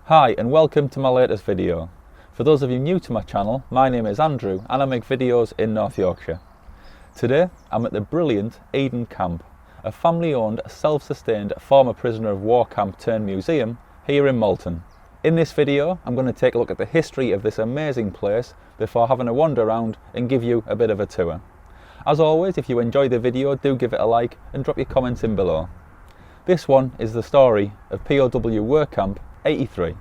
Hi and welcome to my latest video. For those of you new to my channel, my name is Andrew and I make videos in North Yorkshire. Today I'm at the brilliant Eden Camp, a family-owned, self-sustained former prisoner of war camp turned museum here in Malton. In this video I'm going to take a look at the history of this amazing place before having a wander around and give you a bit of a tour. As always, if you enjoy the video, do give it a like and drop your comments in below. This one is the story of POW Work Camp 83.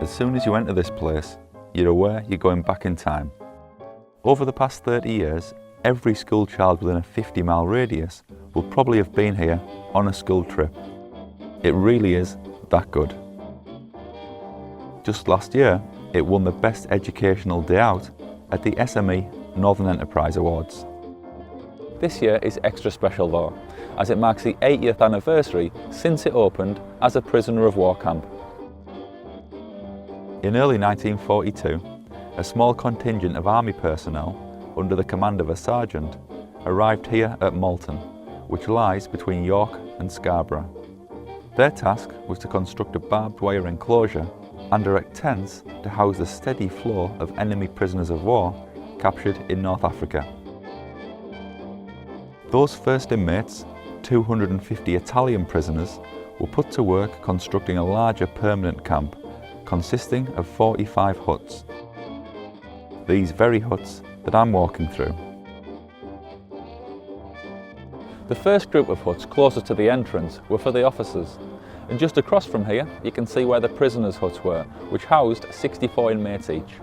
As soon as you enter this place, you're aware you're going back in time. Over the past 30 years, every school child within a 50-mile radius will probably have been here on a school trip. It really is that good. Just last year, it won the Best Educational Day Out at the SME Northern Enterprise Awards. This year is extra special though, as it marks the 80th anniversary since it opened as a prisoner of war camp. In early 1942, a small contingent of army personnel, under the command of a sergeant, arrived here at Malton, which lies between York and Scarborough. Their task was to construct a barbed wire enclosure and erect tents to house the steady flow of enemy prisoners of war captured in North Africa. Those first inmates, 250 Italian prisoners, were put to work constructing a larger permanent camp consisting of 45 huts. These very huts that I'm walking through. The first group of huts closest to the entrance were for the officers, and just across from here you can see where the prisoners' huts were, which housed 64 inmates each.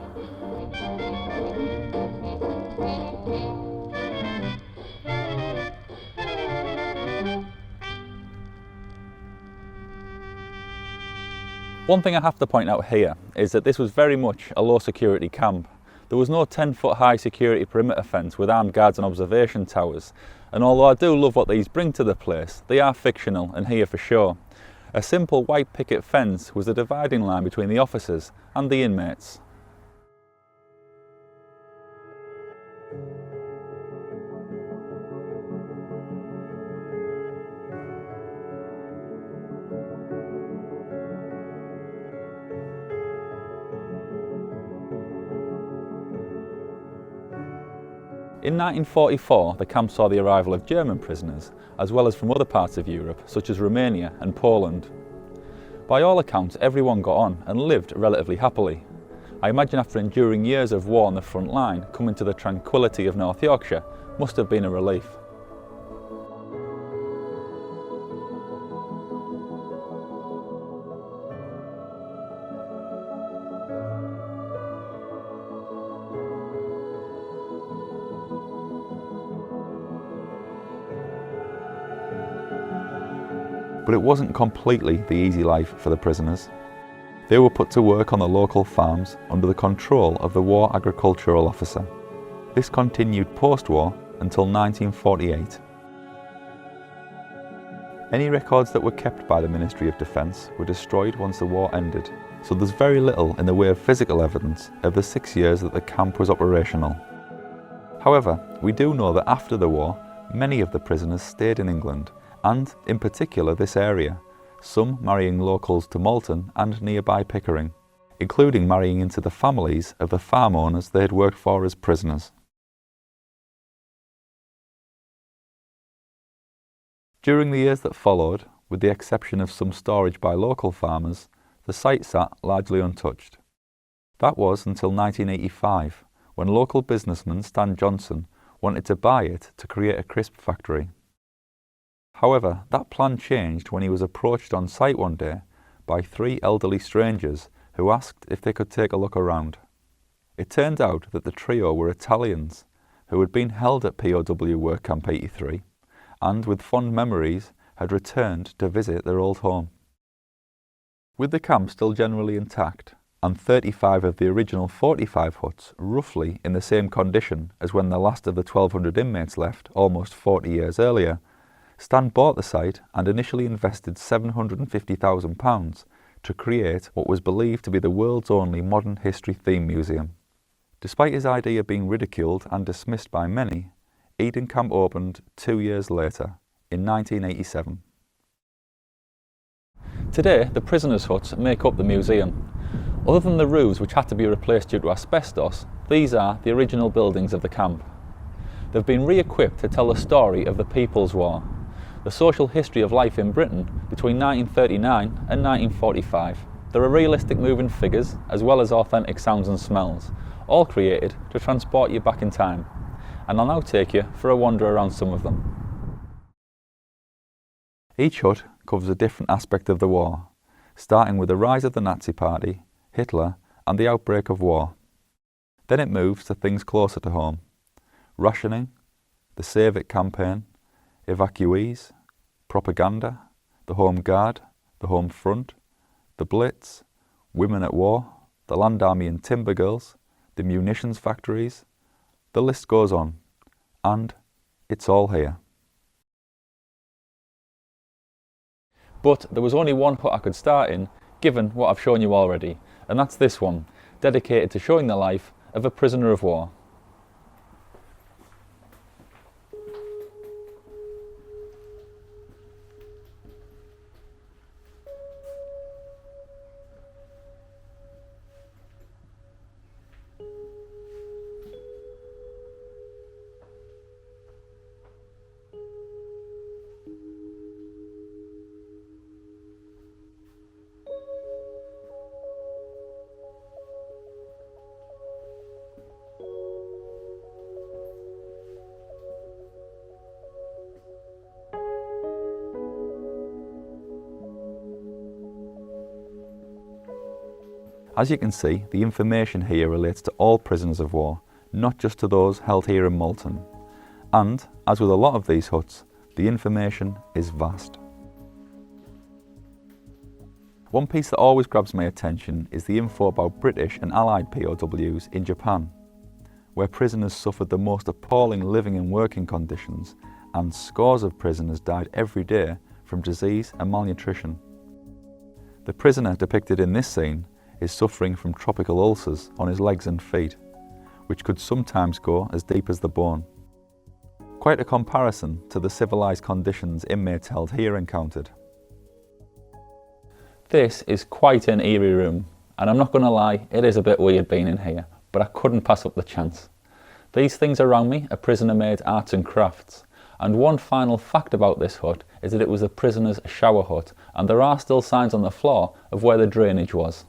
One thing I have to point out here is that this was very much a low security camp. There was no 10-foot high security perimeter fence with armed guards and observation towers, and although I do love what these bring to the place, they are fictional and here for show. A simple white picket fence was the dividing line between the officers and the inmates. In 1944, the camp saw the arrival of German prisoners, as well as from other parts of Europe, such as Romania and Poland. By all accounts, everyone got on and lived relatively happily. I imagine after enduring years of war on the front line, coming to the tranquility of North Yorkshire must have been a relief. But it wasn't completely the easy life for the prisoners. They were put to work on the local farms under the control of the War Agricultural Officer. This continued post-war until 1948. Any records that were kept by the Ministry of Defence were destroyed once the war ended, so there's very little in the way of physical evidence of the 6 years that the camp was operational. However, we do know that after the war, many of the prisoners stayed in England, and in particular this area, some marrying locals to Malton and nearby Pickering, including marrying into the families of the farm owners they had worked for as prisoners. During the years that followed, with the exception of some storage by local farmers, the site sat largely untouched. That was until 1985, when local businessman Stan Johnson wanted to buy it to create a crisp factory. However, that plan changed when he was approached on site one day by three elderly strangers who asked if they could take a look around. It turned out that the trio were Italians who had been held at POW Work Camp 83 and, with fond memories, had returned to visit their old home. With the camp still generally intact, and 35 of the original 45 huts roughly in the same condition as when the last of the 1,200 inmates left almost 40 years earlier, Stan bought the site and initially invested £750,000 to create what was believed to be the world's only modern history theme museum. Despite his idea being ridiculed and dismissed by many, Eden Camp opened 2 years later, in 1987. Today, the prisoners' huts make up the museum. Other than the roofs which had to be replaced due to asbestos, these are the original buildings of the camp. They've been re-equipped to tell the story of the People's War, the social history of life in Britain between 1939 and 1945. There are realistic moving figures as well as authentic sounds and smells, all created to transport you back in time. And I'll now take you for a wander around some of them. Each hut covers a different aspect of the war, starting with the rise of the Nazi Party, Hitler and the outbreak of war. Then it moves to things closer to home: rationing, the Save It campaign, evacuees, propaganda, the Home Guard, the Home Front, the Blitz, women at war, the Land Army and Timber Girls, the munitions factories. The list goes on, and it's all here. But there was only one hut I could start in, given what I've shown you already, and that's this one, dedicated to showing the life of a prisoner of war. As you can see, the information here relates to all prisoners of war, not just to those held here in Malton. And, as with a lot of these huts, the information is vast. One piece that always grabs my attention is the info about British and Allied POWs in Japan, where prisoners suffered the most appalling living and working conditions, and scores of prisoners died every day from disease and malnutrition. The prisoner depicted in this scene is suffering from tropical ulcers on his legs and feet, which could sometimes go as deep as the bone. Quite a comparison to the civilised conditions inmates held here encountered. This is quite an eerie room, and I'm not going to lie, it is a bit weird being in here, but I couldn't pass up the chance. These things around me are prisoner-made arts and crafts, and one final fact about this hut is that it was a prisoner's shower hut, and there are still signs on the floor of where the drainage was.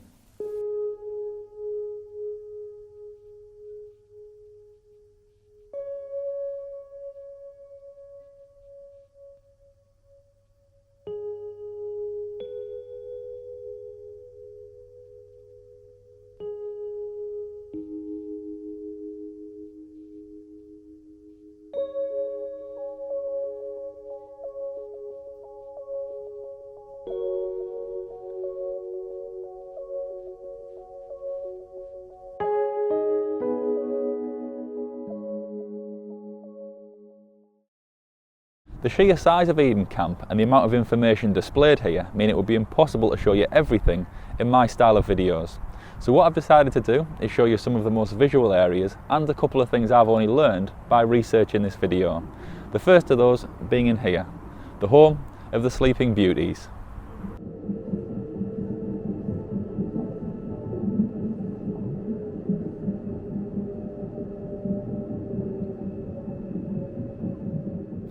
The sheer size of Eden Camp and the amount of information displayed here mean it would be impossible to show you everything in my style of videos. So what I've decided to do is show you some of the most visual areas and a couple of things I've only learned by researching this video. The first of those being in here, the home of the Sleeping Beauties.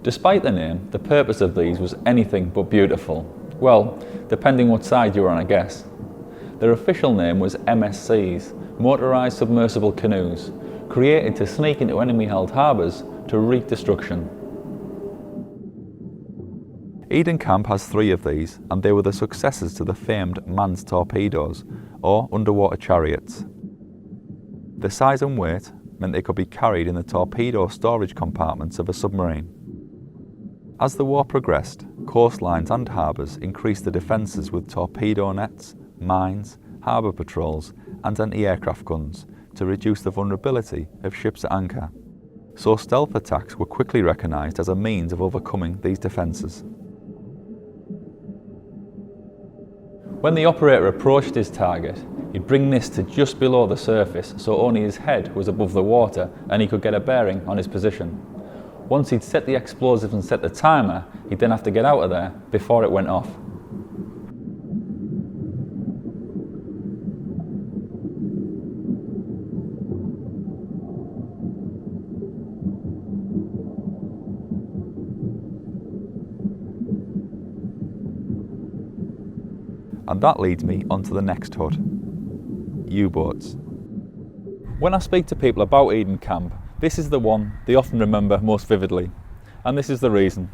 Despite the name, the purpose of these was anything but beautiful. Well, depending what side you were on, I guess. Their official name was MSCs, Motorised Submersible Canoes, created to sneak into enemy-held harbours to wreak destruction. Eden Camp has 3 of these, and they were the successors to the famed Man's torpedoes, or underwater chariots. The size and weight meant they could be carried in the torpedo storage compartments of a submarine. As the war progressed, coastlines and harbours increased the defences with torpedo nets, mines, harbour patrols and anti-aircraft guns to reduce the vulnerability of ships at anchor. So stealth attacks were quickly recognised as a means of overcoming these defences. When the operator approached his target, he'd bring this to just below the surface so only his head was above the water and he could get a bearing on his position. Once he'd set the explosives and set the timer, he'd then have to get out of there before it went off. And that leads me onto the next hut, U-boats. When I speak to people about Eden Camp, this is the one they often remember most vividly, and this is the reason.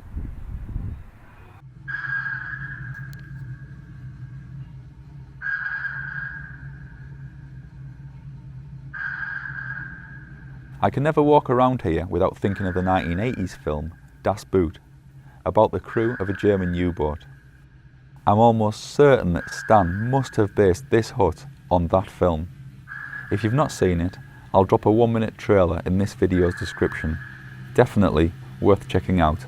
I can never walk around here without thinking of the 1980s film Das Boot, about the crew of a German U-boat. I'm almost certain that Stan must have based this hut on that film. If you've not seen it, I'll drop a 1-minute trailer in this video's description. Definitely worth checking out.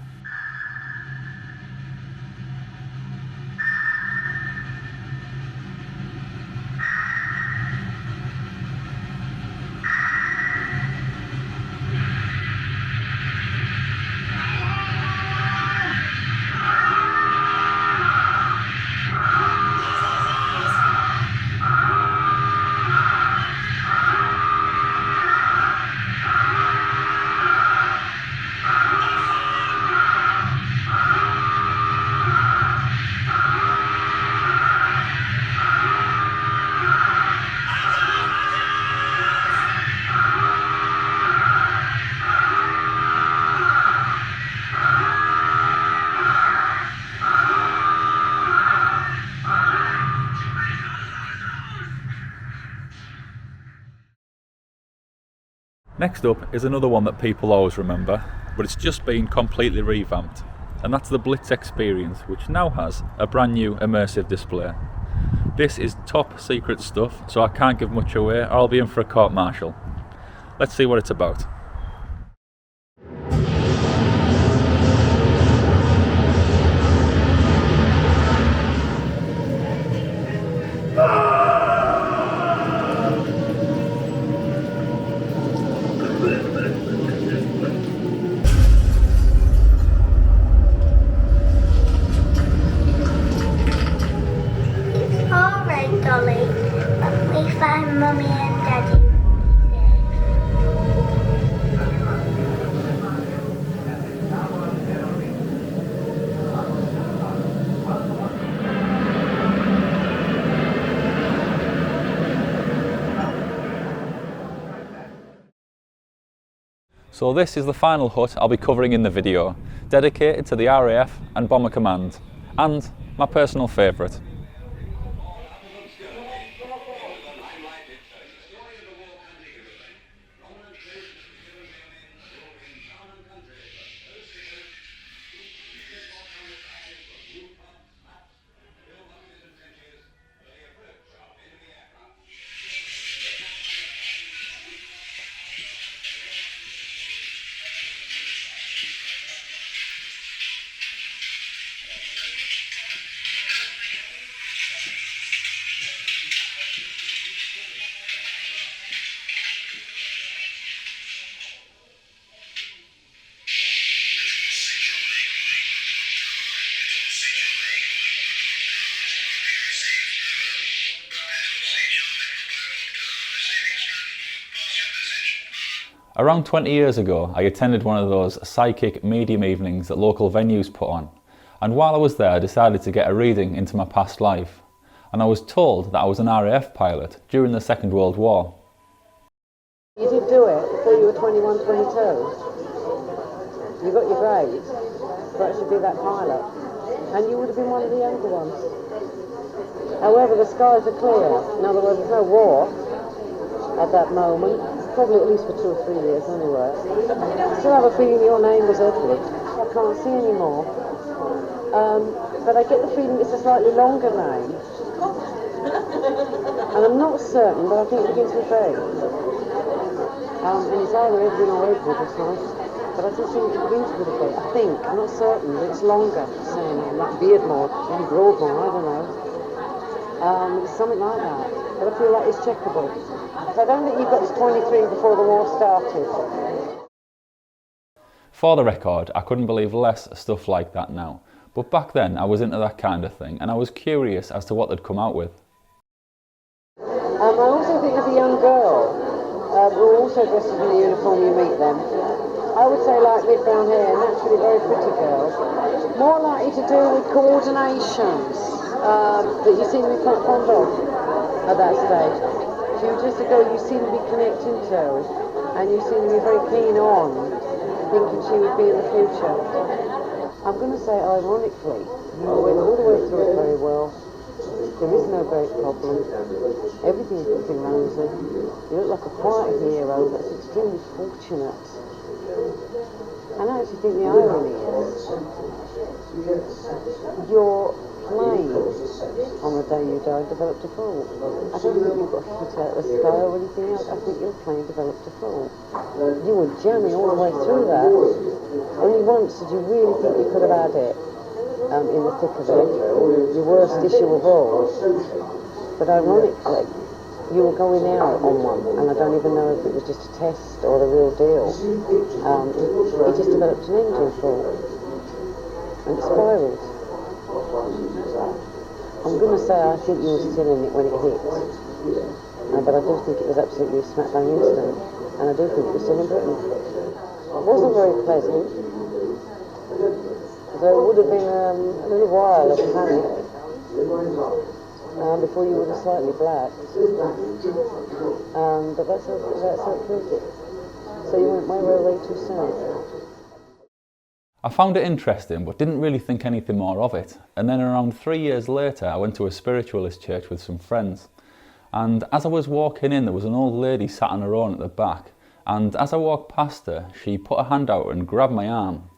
Next up is another one that people always remember, but it's just been completely revamped, and that's the Blitz Experience, which now has a brand new immersive display. This is top secret stuff, so I can't give much away or I'll be in for a court-martial. Let's see what it's about. Mummy and Daddy. So this is the final hut I'll be covering in the video, dedicated to the RAF and Bomber Command, and my personal favourite. Around 20 years ago, I attended one of those psychic medium evenings that local venues put on, and while I was there I decided to get a reading into my past life, and I was told that I was an RAF pilot during the Second World War. You did do it before you were 21, 22. You got your grade, but it should be that pilot. And you would have been one of the younger ones. However, the skies are clear. In other words, there's no war at that moment, probably at least for 2 or 3 years anyway. I still have a feeling your name was Edward. I can't see anymore. But I get the feeling it's a slightly longer name. And I'm not certain, but I think it begins with A. And it's either Edwin or Edward or something. But I just think it begins with a B. I think, I'm not certain, but it's longer. Saying like Beardmore, maybe Broadmoor, I don't know. It's something like that. But I feel like it's checkable. So I don't think you got to 23 before the war started. For the record, I couldn't believe less stuff like that now. But back then I was into that kind of thing and I was curious as to what they'd come out with. I also think as a young girl, who are also dressed in the uniform, you meet them. I would say like mid brown hair, naturally very pretty girls. More likely to do with coordinations that you seem to be quite fond of at that stage. If you were just a girl you seem to be connecting to and you seem to be very keen on thinking she would be in the future. I'm going to say ironically, you went all the way through it very well. There is no great problem. Everything is looking rosy. You look like a quiet hero that's extremely fortunate. And I actually think the irony is, your plane on the day you died developed a fault. I don't think you got hit out of the sky or anything else. I think your plane developed a fault. You were jamming all the way through that. Only once did you really think you could have had it. In the thick of it, your worst issue of all. But ironically, you were going out on one, and I don't even know if it was just a test or the real deal. It just developed an engine fault, and it spiralled. I'm going to say I think you were still in it when it hit, but I do think it was absolutely a smack bang incident, and I do think it was still in Britain. It wasn't very pleasant. So it would have been a little while of panic before you would have slightly blacked. But that's how it proved it. So you went way too soon. I found it interesting but didn't really think anything more of it. And then around 3 years later I went to a Spiritualist Church with some friends. And as I was walking in there was an old lady sat on her own at the back. And as I walked past her she put her hand out and grabbed my arm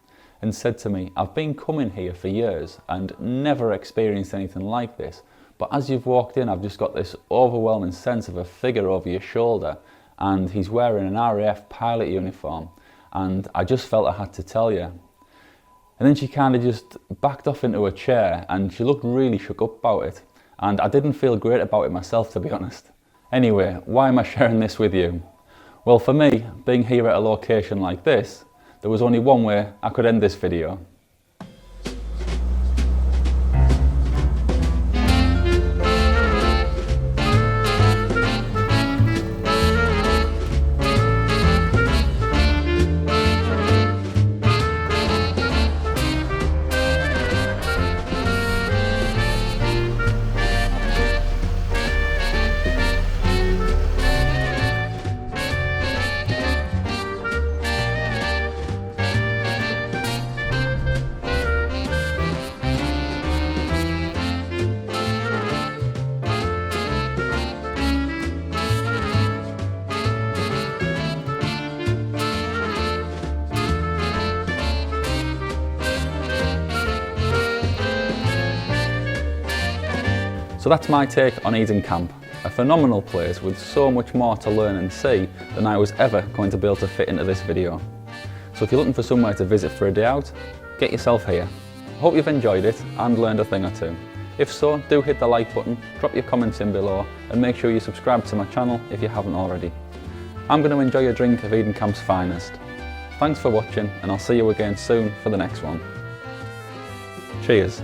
and said to me, "I've been coming here for years and never experienced anything like this, but as you've walked in I've just got this overwhelming sense of a figure over your shoulder and he's wearing an RAF pilot uniform and I just felt I had to tell you." And then she kind of just backed off into a chair and she looked really shook up about it and I didn't feel great about it myself, to be honest. Anyway, why am I sharing this with you? Well, for me, being here at a location like this, there was only one way I could end this video. So that's my take on Eden Camp, a phenomenal place with so much more to learn and see than I was ever going to be able to fit into this video. So if you're looking for somewhere to visit for a day out, get yourself here. I hope you've enjoyed it and learned a thing or two. If so, do hit the like button, drop your comments in below and make sure you subscribe to my channel if you haven't already. I'm going to enjoy a drink of Eden Camp's finest. Thanks for watching and I'll see you again soon for the next one. Cheers.